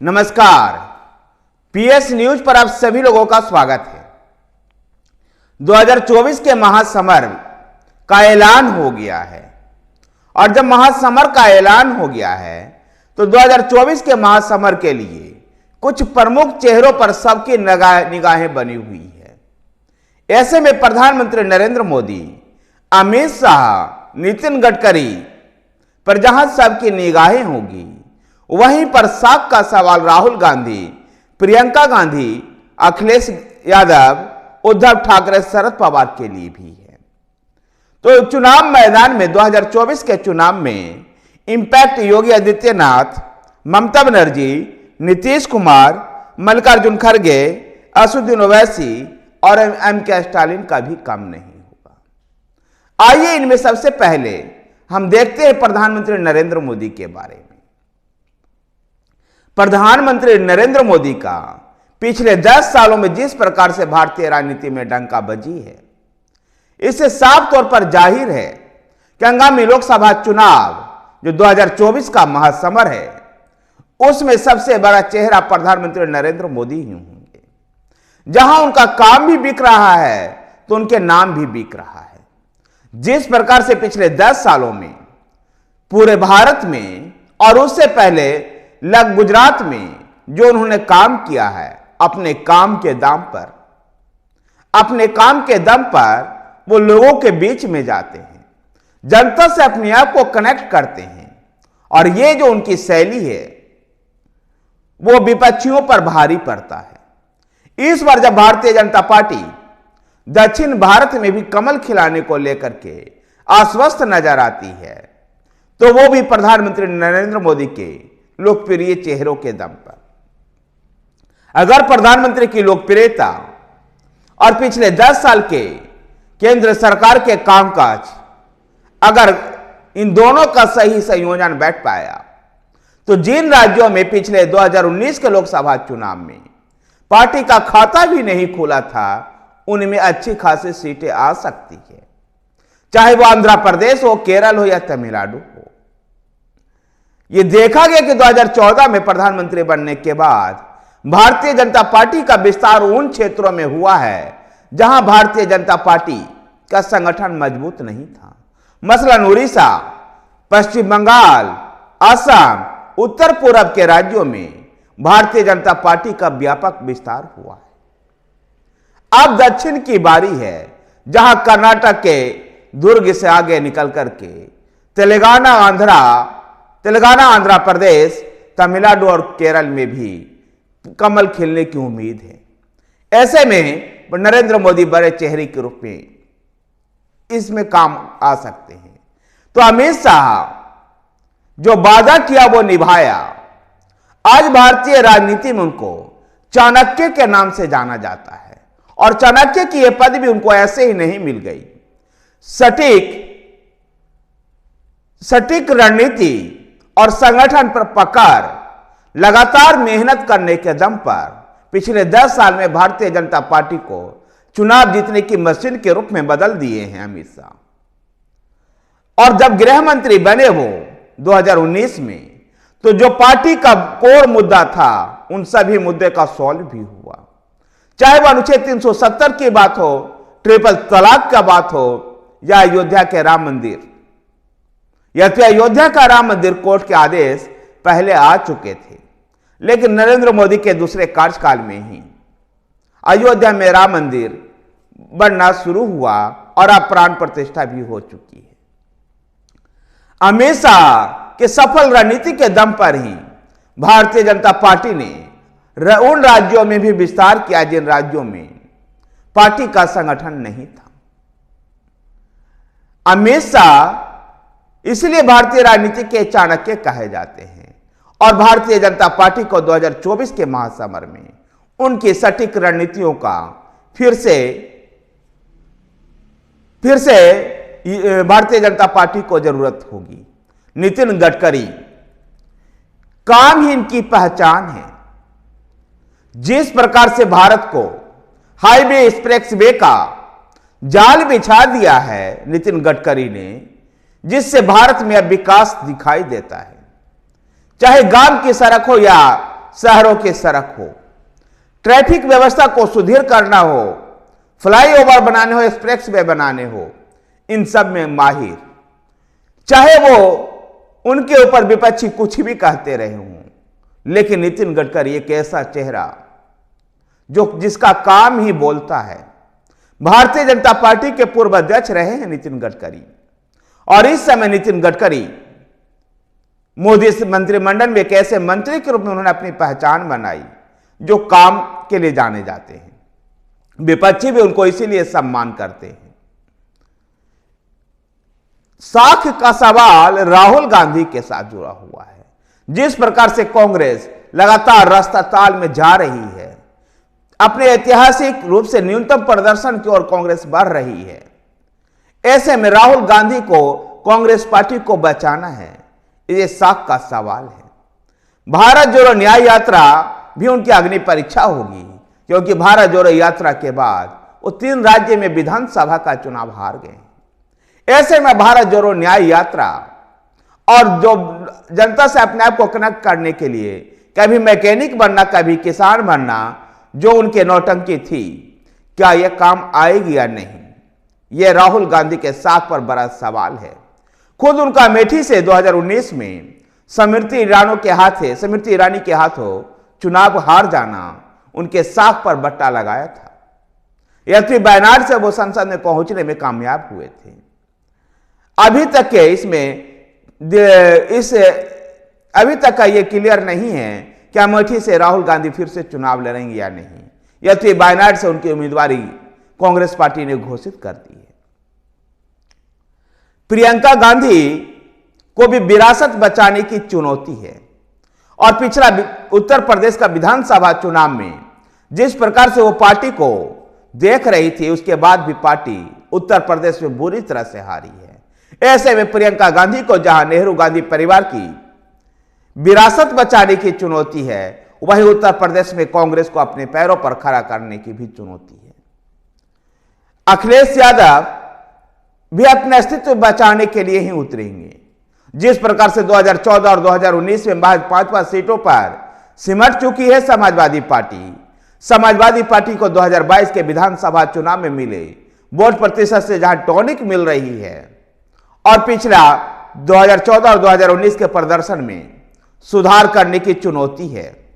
नमस्कार, PS news पर आप सभी लोगों का स्वागत है। 2024 के महासमर का ऐलान हो गया है और जब महासमर का ऐलान हो गया है तो 2024 के महासमर के लिए कुछ प्रमुख चेहरों पर सबकी निगाहें बनी हुई है। ऐसे में प्रधानमंत्री नरेंद्र मोदी, अमित शाह, नितिन गडकरी पर जहां सबकी निगाहें होगी, वहीं पर साख का सवाल राहुल गांधी, प्रियंका गांधी, अखिलेश यादव, उद्धव ठाकरे, शरद पवार के लिए भी है। तो चुनाव मैदान में 2024 के चुनाव में इंपैक्ट योगी आदित्यनाथ, ममता बनर्जी, नीतीश कुमार, मल्लिकार्जुन खड़गे, असदुद्दीन ओवैसी और एम.के. स्टालिन का भी कम नहीं होगा। आइए इनमें सबसे पहले हम देखते हैं प्रधानमंत्री नरेंद्र मोदी के बारे में। प्रधानमंत्री नरेंद्र मोदी का पिछले 10 सालों में जिस प्रकार से भारतीय राजनीति में डंका बजी है, इससे साफ तौर पर जाहिर है कि आगामी लोकसभा चुनाव जो 2024 का महासमर है, उसमें सबसे बड़ा चेहरा प्रधानमंत्री नरेंद्र मोदी ही होंगे। जहां उनका काम भी बिक रहा है तो उनके नाम भी बिक रहा है। जिस प्रकार से पिछले 10 सालों में पूरे भारत में और उससे पहले गुजरात में जो उन्होंने काम किया है, अपने काम के दम पर वो लोगों के बीच में जाते हैं, जनता से अपने आप को कनेक्ट करते हैं और ये जो उनकी शैली है वो विपक्षियों पर भारी पड़ता है। इस बार जब भारतीय जनता पार्टी दक्षिण भारत में भी कमल खिलाने को लेकर के आश्वस्त नजर आती है, तो वो भी प्रधानमंत्री नरेंद्र मोदी के लोकप्रिय चेहरों के दम पर। अगर प्रधानमंत्री की लोकप्रियता और पिछले 10 साल के केंद्र सरकार के कामकाज, अगर इन दोनों का सही संयोजन बैठ पाया, तो जिन राज्यों में पिछले 2019 के लोकसभा चुनाव में पार्टी का खाता भी नहीं खुला था, उनमें अच्छी खासी सीटें आ सकती है, चाहे वो आंध्र प्रदेश हो, केरल हो या तमिलनाडु हो। ये देखा गया कि 2014 में प्रधानमंत्री बनने के बाद भारतीय जनता पार्टी का विस्तार उन क्षेत्रों में हुआ है जहां भारतीय जनता पार्टी का संगठन मजबूत नहीं था। मसलन उड़ीसा, पश्चिम बंगाल, असम, उत्तर पूर्व के राज्यों में भारतीय जनता पार्टी का व्यापक विस्तार हुआ है। अब दक्षिण की बारी है, जहां कर्नाटक के दुर्ग से आगे निकल करके तेलंगाना, आंध्र प्रदेश, तमिलनाडु और केरल में भी कमल खिलने की उम्मीद है। ऐसे में नरेंद्र मोदी बड़े चेहरे के रूप में इसमें काम आ सकते हैं। तो अमित शाह जो वादा किया वो निभाया। आज भारतीय राजनीति में उनको चाणक्य के नाम से जाना जाता है और चाणक्य की यह पदवी उनको ऐसे ही नहीं मिल गई। सटीक रणनीति और संगठन पर पकड़, लगातार मेहनत करने के दम पर पिछले 10 साल में भारतीय जनता पार्टी को चुनाव जीतने की मशीन के रूप में बदल दिए हैं अमित शाह। और जब गृह मंत्री बने वो 2019 में, तो जो पार्टी का कोर मुद्दा था, उन सभी मुद्दे का सॉल्व भी हुआ। चाहे वह अनुच्छेद 370 की बात हो, ट्रिपल तलाक का बात हो या अयोध्या के राम मंदिर, या तो अयोध्या का राम मंदिर कोर्ट के आदेश पहले आ चुके थे, लेकिन नरेंद्र मोदी के दूसरे कार्यकाल में ही अयोध्या में राम मंदिर बनना शुरू हुआ और अब प्राण प्रतिष्ठा भी हो चुकी है। अमित शाह के सफल रणनीति के दम पर ही भारतीय जनता पार्टी ने उन राज्यों में भी विस्तार किया जिन राज्यों में पार्टी का संगठन नहीं था। अमित शाह इसलिए भारतीय राजनीति के चाणक्य कहे जाते हैं और भारतीय जनता पार्टी को 2024 के महासमर में उनकी सटीक रणनीतियों का फिर से भारतीय जनता पार्टी को जरूरत होगी। नितिन गडकरी काम ही इनकी पहचान है। जिस प्रकार से भारत को हाईवे एक्सप्रेसवे का जाल बिछा दिया है नितिन गडकरी ने, जिससे भारत में अब विकास दिखाई देता है। चाहे गांव की सड़क हो या शहरों की सड़क हो, ट्रैफिक व्यवस्था को सुदृढ़ करना हो, फ्लाईओवर बनाने हो, एक्सप्रेस वे बनाने हो, इन सब में माहिर। चाहे वो उनके ऊपर विपक्षी कुछ भी कहते रहे हों, लेकिन नितिन गडकरी एक ऐसा चेहरा जिसका काम ही बोलता है। भारतीय जनता पार्टी के पूर्व अध्यक्ष रहे हैं नितिन गडकरी, और इस समय नितिन गडकरी मोदी मंत्रिमंडल में एक ऐसे मंत्री के रूप में उन्होंने अपनी पहचान बनाई जो काम के लिए जाने जाते हैं। विपक्षी भी उनको इसीलिए सम्मान करते हैं। साख का सवाल राहुल गांधी के साथ जुड़ा हुआ है। जिस प्रकार से कांग्रेस लगातार रास्ता ताल में जा रही है, अपने ऐतिहासिक रूप से न्यूनतम प्रदर्शन की ओर कांग्रेस बढ़ रही है, ऐसे में राहुल गांधी को कांग्रेस पार्टी को बचाना है, ये साख का सवाल है। भारत जोड़ो न्याय यात्रा भी उनकी अग्नि परीक्षा होगी, क्योंकि भारत जोड़ो यात्रा के बाद वो 3 राज्य में विधानसभा का चुनाव हार गए। ऐसे में भारत जोड़ो न्याय यात्रा और जो जनता से अपने आप को कनेक्ट करने के लिए कभी मैकेनिक बनना, कभी किसान बनना, जो उनके नौटंकी थी, क्या यह काम आएगी या नहीं, यह राहुल गांधी के साख पर बड़ा सवाल है। खुद उनका अमेठी से 2019 में स्मृति ईरानी के हाथों चुनाव हार जाना उनके साख पर बट्टा लगाया था। यद्यपि वायनाड से वो संसद में पहुंचने में कामयाब हुए थे। अभी तक का ये क्लियर नहीं है कि अमेठी से राहुल गांधी फिर से चुनाव लड़ेंगे या नहीं। यद्यपि वायनाड से उनकी उम्मीदवारी कांग्रेस पार्टी ने घोषित कर दी है। प्रियंका गांधी को भी विरासत बचाने की चुनौती है, और पिछला उत्तर प्रदेश का विधानसभा चुनाव में जिस प्रकार से वो पार्टी को देख रही थी, उसके बाद भी पार्टी उत्तर प्रदेश में बुरी तरह से हारी है। ऐसे में प्रियंका गांधी को जहां नेहरू गांधी परिवार की विरासत बचाने की चुनौती है, वहीं उत्तर प्रदेश में कांग्रेस को अपने पैरों पर खड़ा करने की भी चुनौती है। अखिलेश यादव भी अपने अस्तित्व बचाने के लिए ही उतरेंगे। जिस प्रकार से 2014 और 2019 में महज 5 सीटों पर सिमट चुकी है समाजवादी पार्टी को 2022 के विधानसभा चुनाव में मिले वोट प्रतिशत से जहां टॉनिक मिल रही है, और पिछला 2014 और 2019 के प्रदर्शन में सुधार करने की चुनौती है।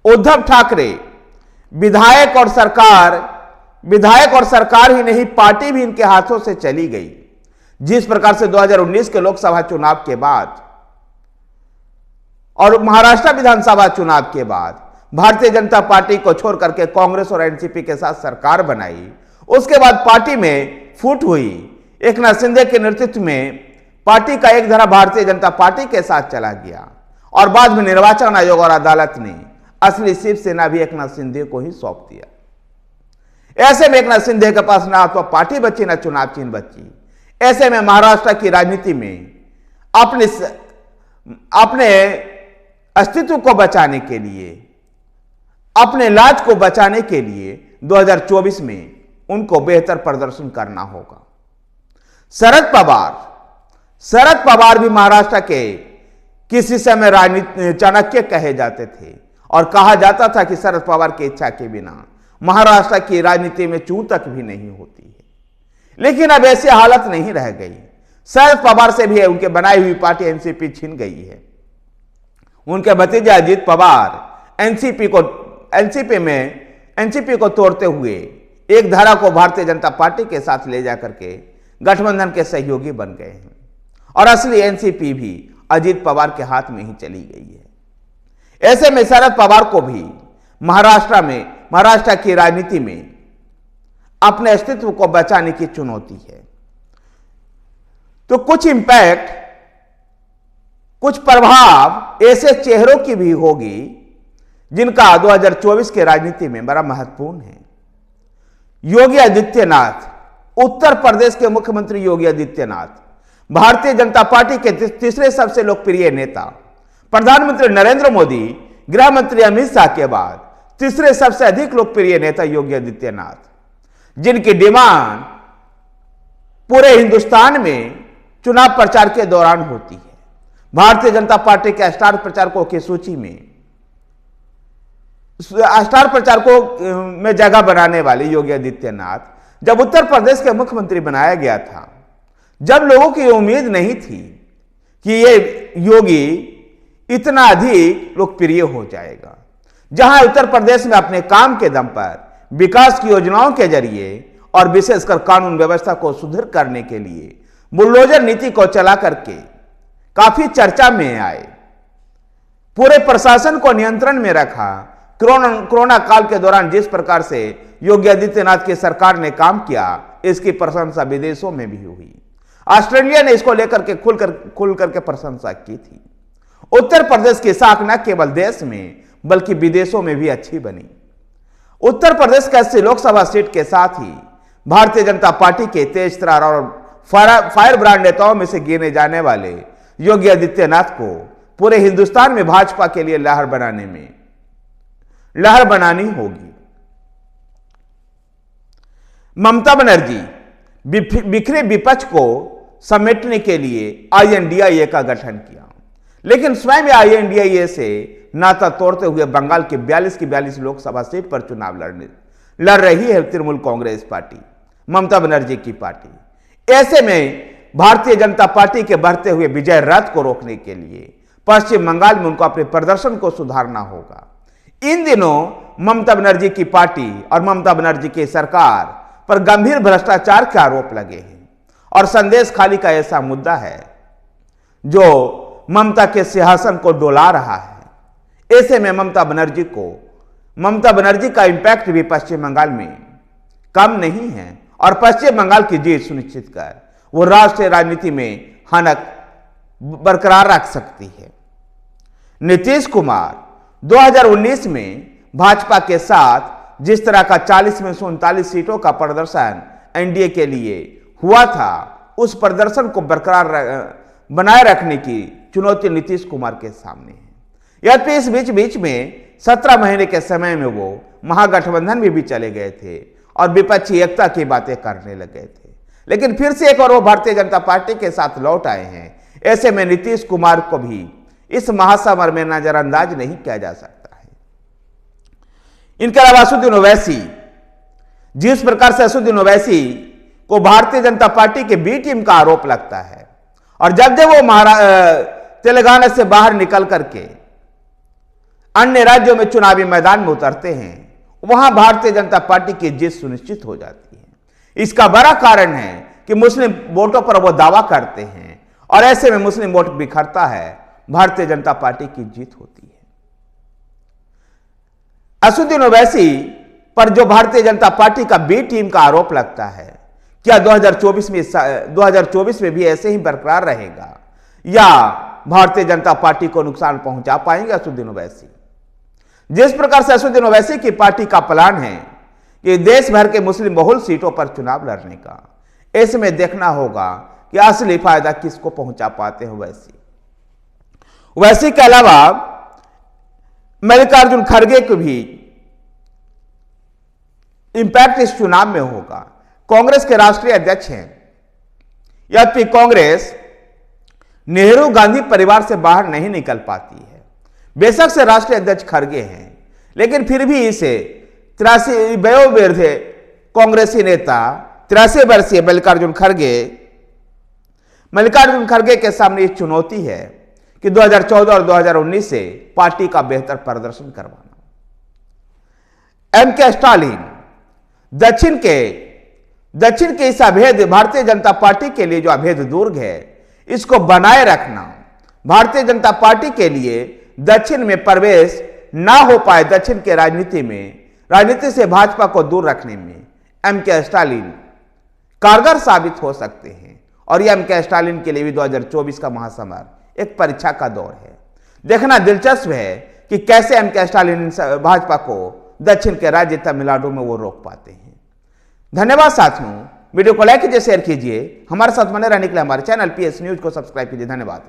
उद्धव ठाकरे विधायक और सरकार ही नहीं, पार्टी भी इनके हाथों से चली गई। जिस प्रकार से 2019 के लोकसभा चुनाव के बाद और महाराष्ट्र विधानसभा चुनाव के बाद भारतीय जनता पार्टी को छोड़ करके कांग्रेस और एनसीपी के साथ सरकार बनाई, उसके बाद पार्टी में फूट हुई। एकनाथ शिंदे के नेतृत्व में पार्टी का एक धड़ा भारतीय जनता पार्टी के साथ चला गया, और बाद में निर्वाचन आयोग और अदालत ने असली शिवसेना भी एकनाथ शिंदे को ही सौंप दिया। ऐसे में एकनाथ शिंदे के पास ना तो पार्टी बची, ना चुनाव चिन्ह बची। ऐसे में महाराष्ट्र की राजनीति में अपने अस्तित्व को बचाने के लिए, अपने लाज को बचाने के लिए 2024 में उनको बेहतर प्रदर्शन करना होगा। शरद पवार भी महाराष्ट्र के किसी समय राजनीति चाणक्य कहे जाते थे, और कहा जाता था कि शरद पवार की इच्छा के बिना महाराष्ट्र की राजनीति में चूं तक भी नहीं होती है। लेकिन अब ऐसी हालत नहीं रह गई। शरद पवार से भी उनके बनाई हुई पार्टी एनसीपी छिन गई है। उनके भतीजे अजीत पवार एनसीपी को तोड़ते हुए एक धारा को भारतीय जनता पार्टी के साथ ले जाकर के गठबंधन के सहयोगी बन गए हैं, और असली एनसीपी भी अजीत पवार के हाथ में ही चली गई है। ऐसे में शरद पवार को भी महाराष्ट्र की राजनीति में अपने अस्तित्व को बचाने की चुनौती है। तो कुछ इंपैक्ट, कुछ प्रभाव ऐसे चेहरों की भी होगी जिनका 2024 के राजनीति में बड़ा महत्वपूर्ण है। योगी आदित्यनाथ, उत्तर प्रदेश के मुख्यमंत्री योगी आदित्यनाथ, भारतीय जनता पार्टी के तीसरे सबसे लोकप्रिय नेता, प्रधानमंत्री नरेंद्र मोदी, गृह मंत्री अमित शाह के बाद तीसरे सबसे अधिक लोकप्रिय नेता योगी आदित्यनाथ, जिनकी डिमांड पूरे हिंदुस्तान में चुनाव प्रचार के दौरान होती है। भारतीय जनता पार्टी के स्टार प्रचारकों की सूची में, स्टार प्रचारकों में जगह बनाने वाले योगी आदित्यनाथ जब उत्तर प्रदेश के मुख्यमंत्री बनाया गया था, जब लोगों की उम्मीद नहीं थी कि ये योगी इतना अधिक लोकप्रिय हो जाएगा, जहां उत्तर प्रदेश में अपने काम के दम पर विकास की योजनाओं के जरिए और विशेषकर कानून व्यवस्था को सुदृढ़ करने के लिए बुलडोजर नीति को चला करके काफी चर्चा में आए, पूरे प्रशासन को नियंत्रण में रखा। कोरोना काल के दौरान जिस प्रकार से योगी आदित्यनाथ की सरकार ने काम किया, इसकी प्रशंसा विदेशों में भी हुई। ऑस्ट्रेलिया ने इसको लेकर के खुल करके प्रशंसा की थी। उत्तर प्रदेश की साख न केवल देश में बल्कि विदेशों में भी अच्छी बनी। उत्तर प्रदेश के 80 लोकसभा सीट के साथ ही भारतीय जनता पार्टी के तेज तर्रार और फायर ब्रांड नेताओं में से गिने जाने वाले योगी आदित्यनाथ को पूरे हिंदुस्तान में भाजपा के लिए लहर बनानी होगी। ममता बनर्जी बिखरे विपक्ष को समेटने के लिए INDIA का गठन किया, लेकिन स्वयं INDIA से नाता तोड़ते हुए बंगाल के 42 की 42 लोकसभा सीट पर चुनाव लड़ रही है तृणमूल कांग्रेस पार्टी, ममता बनर्जी की पार्टी। ऐसे में भारतीय जनता पार्टी के बढ़ते हुए विजय रथ को रोकने के लिए पश्चिम बंगाल में उनको अपने प्रदर्शन को सुधारना होगा। इन दिनों ममता बनर्जी की पार्टी और ममता बनर्जी की सरकार पर गंभीर भ्रष्टाचार के आरोप लगे हैं और संदेश खाली का ऐसा मुद्दा है जो ममता के सिंहासन को डोला रहा है। ऐसे में ममता बनर्जी का इंपैक्ट भी पश्चिम बंगाल में कम नहीं है और पश्चिम बंगाल की जीत सुनिश्चित कर वो राष्ट्रीय राजनीति में हनक बरकरार रख सकती है। नीतीश कुमार 2019 में भाजपा के साथ जिस तरह का 40 में से 39 सीटों का प्रदर्शन NDA के लिए हुआ था, उस प्रदर्शन को बरकरार बनाए रखने की चुनौती नीतीश कुमार के सामने है। यद्यपि इस बीच में 17 महीने के समय में वो महागठबंधन में भी चले गए थे और विपक्षी एकता की बातें करने लगे थे, लेकिन फिर से एक बार वो भारतीय जनता पार्टी के साथ लौट आए हैं। ऐसे में नीतीश कुमार को भी इस महासमर में नजरअंदाज नहीं किया जा सकता है। इनके अलावा असदुद्दीन ओवैसी, जिस प्रकार से असदुद्दीन ओवैसी को भारतीय जनता पार्टी के बी टीम का आरोप लगता है और जब वो तेलंगाना से बाहर निकल करके अन्य राज्यों में चुनावी मैदान में उतरते हैं, वहां भारतीय जनता पार्टी की जीत सुनिश्चित हो जाती है। इसका बड़ा कारण है कि मुस्लिम वोटों पर वो दावा करते हैं और ऐसे में मुस्लिम वोट बिखरता है, भारतीय जनता पार्टी की जीत होती है। असदुद्दीन ओवैसी पर जो भारतीय जनता पार्टी का बी टीम का आरोप लगता है, क्या 2024 में भी ऐसे ही बरकरार रहेगा या भारतीय जनता पार्टी को नुकसान पहुंचा पाएंगे असदुद्दीन ओवैसी? जिस प्रकार से असदुद्दीन ओवैसी की पार्टी का प्लान है कि देश भर के मुस्लिम बहुल सीटों पर चुनाव लड़ने का, ऐसे में देखना होगा कि असली फायदा किसको पहुंचा पाते हैं ओवैसी के अलावा मल्लिकार्जुन खड़गे को भी इंपैक्ट इस चुनाव में होगा। कांग्रेस के राष्ट्रीय अध्यक्ष हैं, यद्यपि कांग्रेस नेहरू गांधी परिवार से बाहर नहीं निकल पाती है। बेशक से राष्ट्रीय अध्यक्ष खड़गे हैं, लेकिन फिर भी इसे 83 वयोवृद्ध कांग्रेसी नेता 83 वर्षीय मल्लिकार्जुन खड़गे के सामने एक चुनौती है कि 2014 और 2019 से पार्टी का बेहतर प्रदर्शन करवाना। MK स्टालिन दक्षिण के इस अभेद भारतीय जनता पार्टी के लिए जो अभेद दुर्ग है, इसको बनाए रखना भारतीय जनता पार्टी के लिए दक्षिण में प्रवेश ना हो पाए, दक्षिण के राजनीति से भाजपा को दूर रखने में MK स्टालिन कारगर साबित हो सकते हैं और यह MK स्टालिन के लिए भी 2024 का महासमर एक परीक्षा का दौर है। देखना दिलचस्प है कि कैसे MK स्टालिन भाजपा को दक्षिण के राज्य तमिलनाडु में वो रोक पाते हैं। धन्यवाद साथियों, वीडियो को लाइक कीजिए, शेयर कीजिए, हमारे साथ बने रहने के लिए हमारे चैनल PS न्यूज को सब्सक्राइब कीजिए। धन्यवाद।